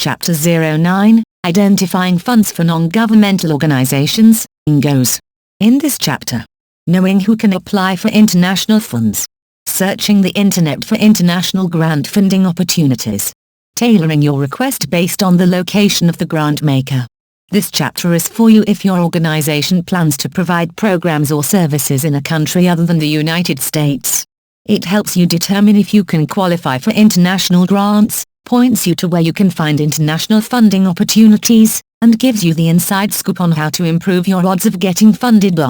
Chapter 09, Identifying Funds for Non-Governmental Organizations, NGOs. In this chapter, knowing who can apply for international funds, searching the internet for international grant funding opportunities, tailoring your request based on the location of the grant maker. This chapter is for you if your organization plans to provide programs or services in a country other than the United States. It helps you determine if you can qualify for international grants, points you to where you can find international funding opportunities, and gives you the inside scoop on how to improve your odds of getting funded.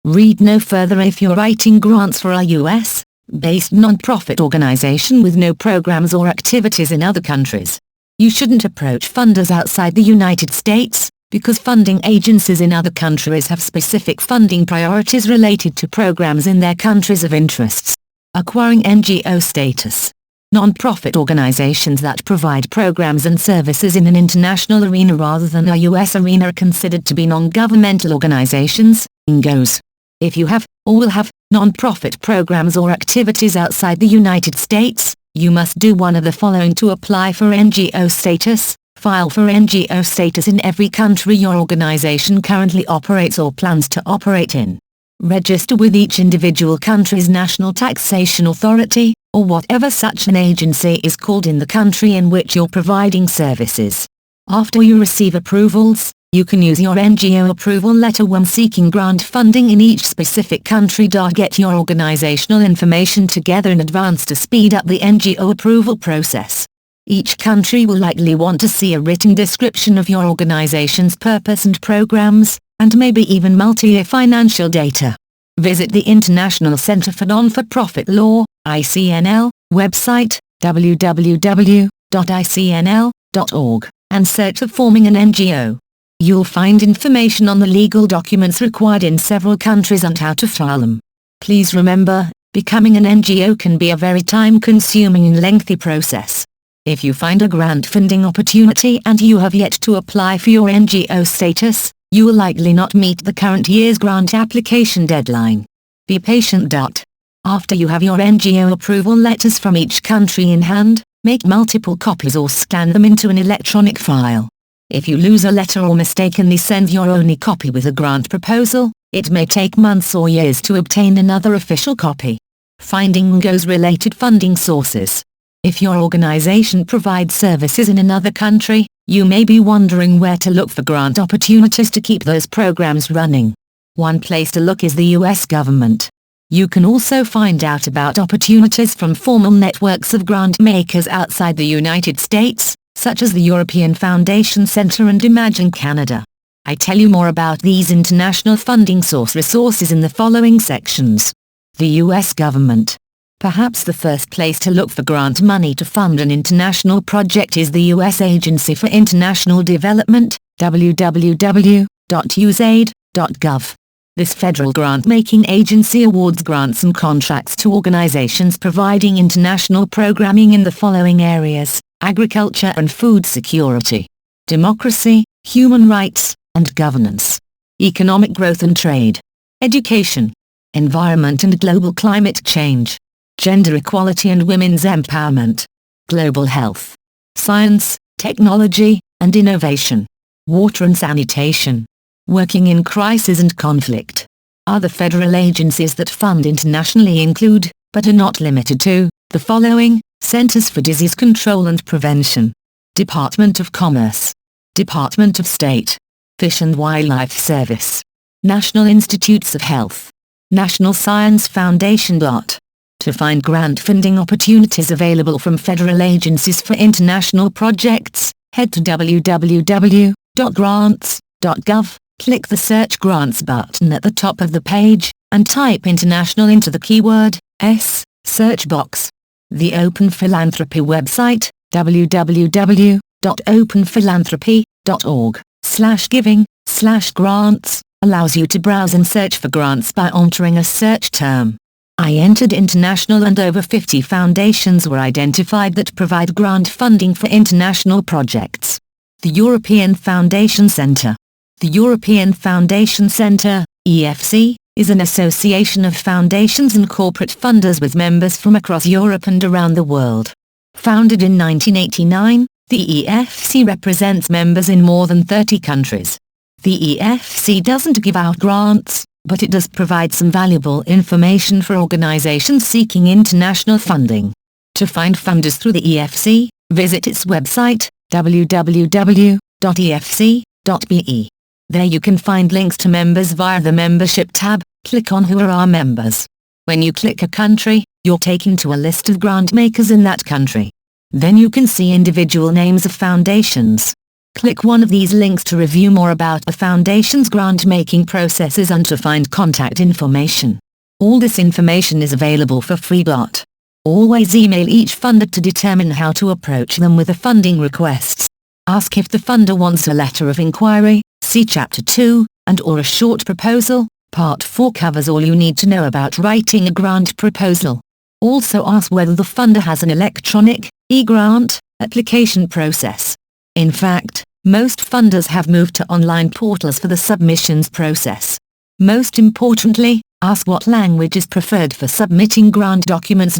Read no further if you're writing grants for a US-based non-profit organization with no programs or activities in other countries. You shouldn't approach funders outside the United States, because funding agencies in other countries have specific funding priorities related to programs in their countries of interests. Acquiring NGO status. Non-profit organizations that provide programs and services in an international arena rather than a US arena are considered to be non-governmental organizations, NGOs. If you have, or will have, non-profit programs or activities outside the United States, you must do one of the following to apply for NGO status. File for NGO status in every country your organization currently operates or plans to operate in. Register with each individual country's national taxation authority, or whatever such an agency is called in the country in which you're providing services. After you receive approvals, you can use your NGO approval letter when seeking grant funding in each specific country. Get your organizational information together in advance to speed up the NGO approval process. Each country will likely want to see a written description of your organization's purpose and programs, and maybe even multi-year financial data. Visit the International Center for Non-for-Profit Law, ICNL, website, www.icnl.org, and search for forming an NGO. You'll find information on the legal documents required in several countries and how to file them. Please remember, becoming an NGO can be a very time-consuming and lengthy process. If you find a grant funding opportunity and you have yet to apply for your NGO status, you will likely not meet the current year's grant application deadline. Be patient. After you have your NGO approval letters from each country in hand, make multiple copies or scan them into an electronic file. If you lose a letter or mistakenly send your only copy with a grant proposal, it may take months or years to obtain another official copy. Finding NGOs-related funding sources. If your organization provides services in another country, you may be wondering where to look for grant opportunities to keep those programs running. One place to look is the US government. You can also find out about opportunities from formal networks of grant makers outside the United States, such as the European Foundation Center and Imagine Canada. I tell you more about these international funding source resources in the following sections. The US government. Perhaps the first place to look for grant money to fund an international project is the U.S. Agency for International Development, www.usaid.gov. This federal grant-making agency awards grants and contracts to organizations providing international programming in the following areas: agriculture and food security, democracy, human rights, and governance, economic growth and trade, education, environment and global climate change, gender equality and women's empowerment, global health, science, technology, and innovation, water and sanitation, working in crisis and conflict. Other federal agencies that fund internationally include, but are not limited to, the following: Centers for Disease Control and Prevention, Department of Commerce, Department of State, Fish and Wildlife Service, National Institutes of Health, National Science Foundation. To find grant funding opportunities available from federal agencies for international projects, head to www.grants.gov, click the Search Grants button at the top of the page, and type International into the keyword S search box. The Open Philanthropy website, www.openphilanthropy.org/giving/grants, allows you to browse and search for grants by entering a search term. I entered international and over 50 foundations were identified that provide grant funding for international projects. The European Foundation Centre. The European Foundation Centre, EFC, is an association of foundations and corporate funders with members from across Europe and around the world. Founded in 1989, The EFC represents members in more than 30 countries. The EFC doesn't give out grants, but it does provide some valuable information for organizations seeking international funding. To find funders through the EFC, visit its website, www.efc.be. There you can find links to members via the Membership tab. Click on Who are our members. When you click a country, you're taken to a list of grant makers in that country. Then you can see individual names of foundations. Click one of these links to review more about the foundation's grant-making processes and to find contact information. All this information is available for free. Always email each funder to determine how to approach them with the funding requests. Ask if the funder wants a letter of inquiry, see Chapter 2, and/or a short proposal. Part 4 covers all you need to know about writing a grant proposal. Also ask whether the funder has an electronic, e-grant, application process. In fact, most funders have moved to online portals for the submissions process. Most importantly, ask what language is preferred for submitting grant documents.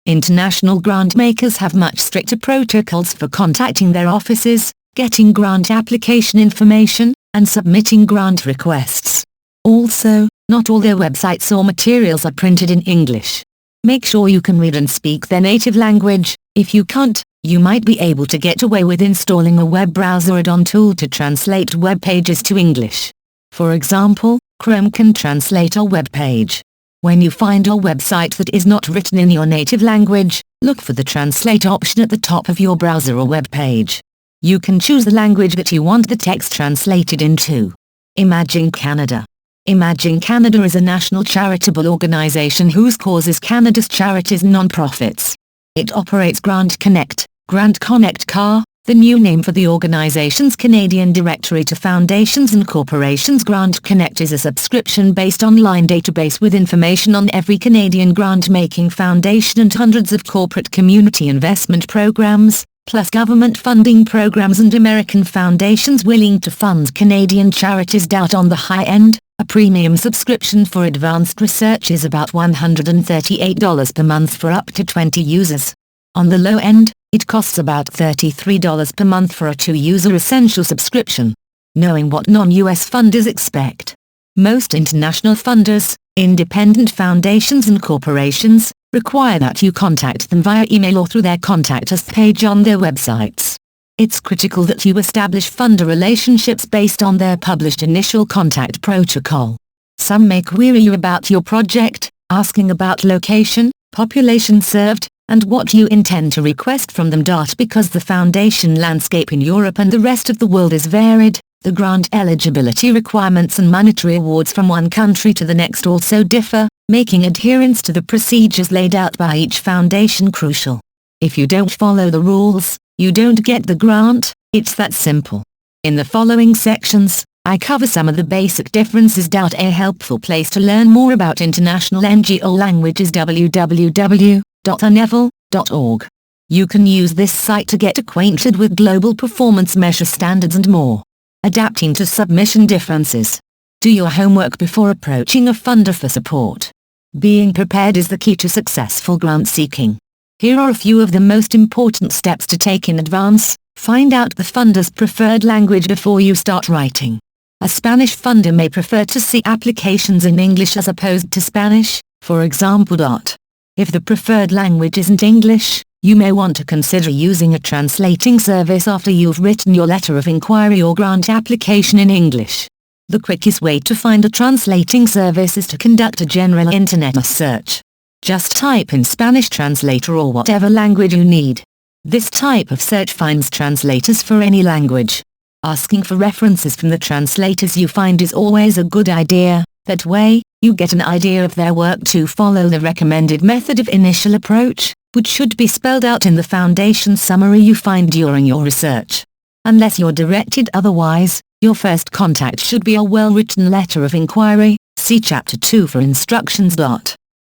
International grant makers have much stricter protocols for contacting their offices, getting grant application information, and submitting grant requests. Also, not all their websites or materials are printed in English. Make sure you can read and speak their native language. If you can't, you might be able to get away with installing a web browser add-on tool to translate web pages to English. For example, Chrome can translate a web page. When you find a website that is not written in your native language, look for the Translate option at the top of your browser or web page. You can choose the language that you want the text translated into. Imagine Canada. Imagine Canada is a national charitable organization whose cause is Canada's charities and non-profits. It operates Grant Connect, Grant Connect CAR, the new name for the organization's Canadian Directory to Foundations and Corporations. Grant Connect is a subscription-based online database with information on every Canadian grant-making foundation and hundreds of corporate community investment programs, plus government funding programs and American foundations willing to fund Canadian charities. On the high end, a premium subscription for advanced research is about $138 per month for up to 20 users. On the low end, it costs about $33 per month for a 2-user essential subscription. Knowing what non-US funders expect. Most international funders, independent foundations and corporations, require that you contact them via email or through their Contact Us page on their websites. It's critical that you establish funder relationships based on their published initial contact protocol. Some may query you about your project, asking about location, population served, and what you intend to request from them. Because the foundation landscape in Europe and the rest of the world is varied, the grant eligibility requirements and monetary awards from one country to the next also differ, making adherence to the procedures laid out by each foundation crucial. If you don't follow the rules, you don't get the grant. It's that simple. In the following sections, I cover some of the basic differences. A helpful place to learn more about international NGO languages: www.unevel.org. You can use this site to get acquainted with global performance measure standards and more. Adapting to submission differences. Do your homework before approaching a funder for support. Being prepared is the key to successful grant seeking. Here are a few of the most important steps to take in advance. Find out the funder's preferred language before you start writing. A Spanish funder may prefer to see applications in English as opposed to Spanish, for example. If the preferred language isn't English, you may want to consider using a translating service after you've written your letter of inquiry or grant application in English. The quickest way to find a translating service is to conduct a general internet search. Just type in Spanish translator or whatever language you need. This type of search finds translators for any language. Asking for references from the translators you find is always a good idea. That way, you get an idea of their work. To follow the recommended method of initial approach, which should be spelled out in the foundation summary you find during your research. Unless you're directed otherwise, your first contact should be a well-written letter of inquiry. See Chapter 2 for instructions.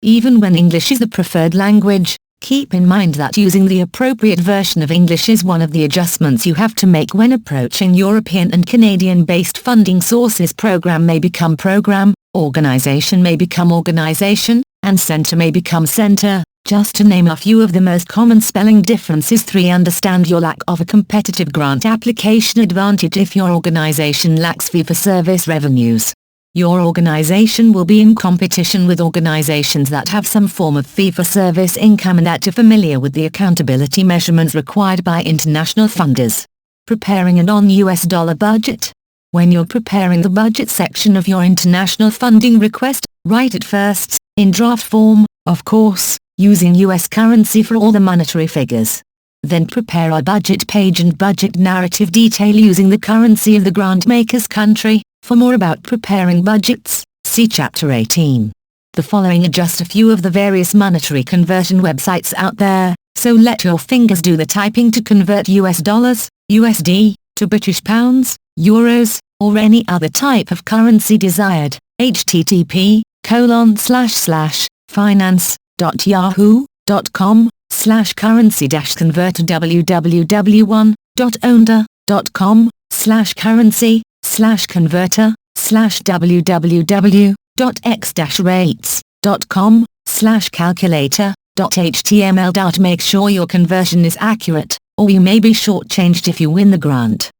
Even when English is the preferred language, keep in mind that using the appropriate version of English is one of the adjustments you have to make when approaching European and Canadian-based funding sources. Program may become program, organization may become organization, and center may become center. Just to name a few of the most common spelling differences. 3. Understand your lack of a competitive grant application advantage. If your organization lacks fee-for-service revenues, your organization will be in competition with organizations that have some form of fee-for-service income and that are familiar with the accountability measurements required by international funders. Preparing a non-US dollar budget. When you're preparing the budget section of your international funding request, write it first, in draft form, of course, using US currency for all the monetary figures. Then prepare a budget page and budget narrative detail using the currency of the grant maker's country. For more about preparing budgets, see Chapter 18. The following are just a few of the various monetary conversion websites out there, so let your fingers do the typing to convert US dollars, USD, to British pounds, euros, or any other type of currency desired. http://finance.yahoo.com/currency-converter www.owner.com/currency/www.x-rates.com/calculator.html. Make sure your conversion is accurate, or you may be shortchanged if you win the grant.